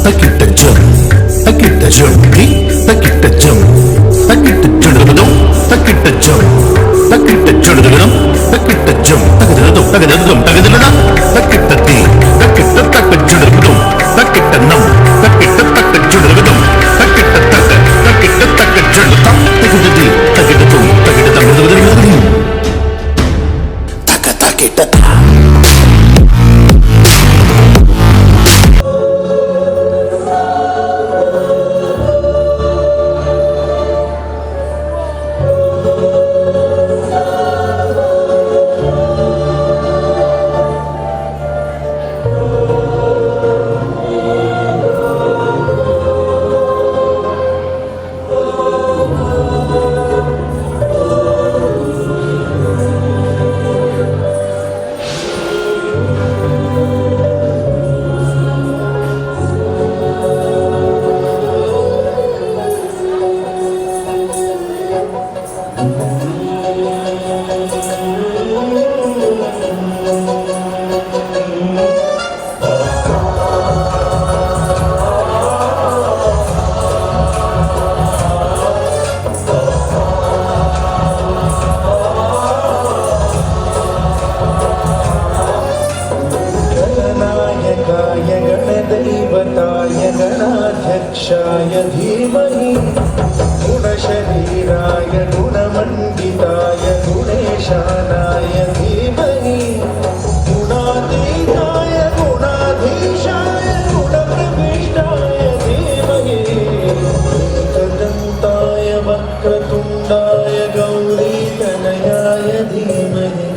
తకిట జం తకిట జం తకిట జం తకిట జడుగడం తకిట జం తకిట జడుగడం తకిట జం తగదడం తగదడం తగదడం తకిట తి తకిట తక జడుగడం తకిట నం తకిట తక జడుగడం తకిట తక తకిట తక జడుగడం తకిట తి తకిట తుం తకిట తగదడం తక తకిట गणाध्यक्षाय धीमहि गुणशरीराय गुणमण्डिताय गुणेशानाय धीमहि गुणातीताय गुणाधीशाय गुणप्रविष्टाय धीमहि एकदन्ताय वक्रतुण्डाय गौरीतनयाय धीमहि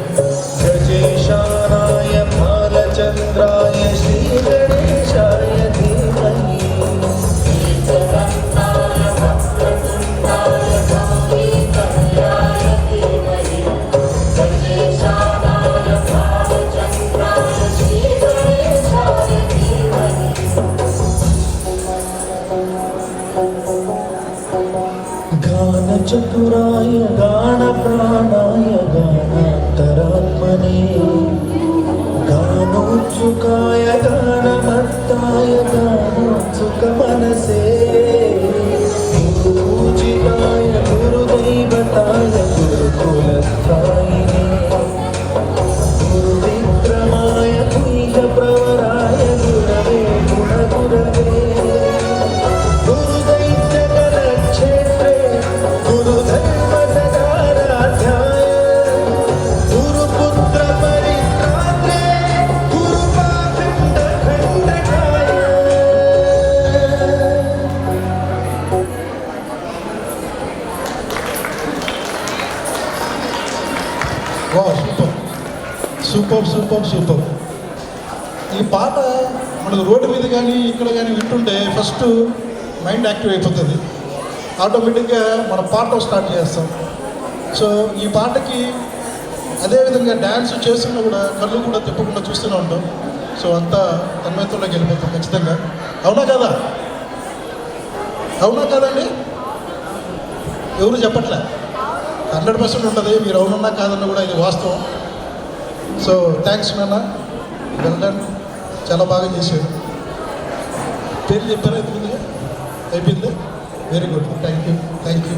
गजेशानाय बालचन्द्राय श्रीगणेशाय धीमहि गानचतुराय गानप्राणाय गानान्तरात्मने गानोत्सुकाय गानमत्ताय गानोत्सुकमनसे गुरुपूजिताय गुरुदैवताय गुरुकुलस्थायिने गुरुविक्रमाय गुह्यप्रवराय गुरवे गुणगुरवे गुरुदैत्यगणक्षेत्रे गुरुधर्मसदाराध्याय गुरुपुत्रपरित्रात्रे गुरुपाखण्डखण्डकाय wow super super super super. ఈ పాట మనకు రోడ్డు మీద కానీ ఇక్కడ కానీ వింటుంటే ఫస్ట్ మైండ్ యాక్టివ్ అయిపోతుంది, ఆటోమేటిక్గా మన పాట స్టార్ట్ చేస్తాం. సో ఈ పాటకి అదేవిధంగా డ్యాన్స్ చేస్తున్నా కూడా కళ్ళు కూడా తిప్పకుండా చూస్తూనే ఉంటాం. సో అంతా తన్మయత్వంలోకి వెళ్ళిపోతాం ఖచ్చితంగా. అవునా కదా? అవునా కదండి? ఎవరు చెప్పట్లే, 100% ఉంటుంది. మీరు అవునన్నా కాదన్నా కూడా ఇది వాస్తవం. సో థ్యాంక్స్ నాన్న, వెల్ డన్, చాలా బాగా చేశారు. పేరు చెప్పారా? అయిపోయింది, very good, thank you thank you.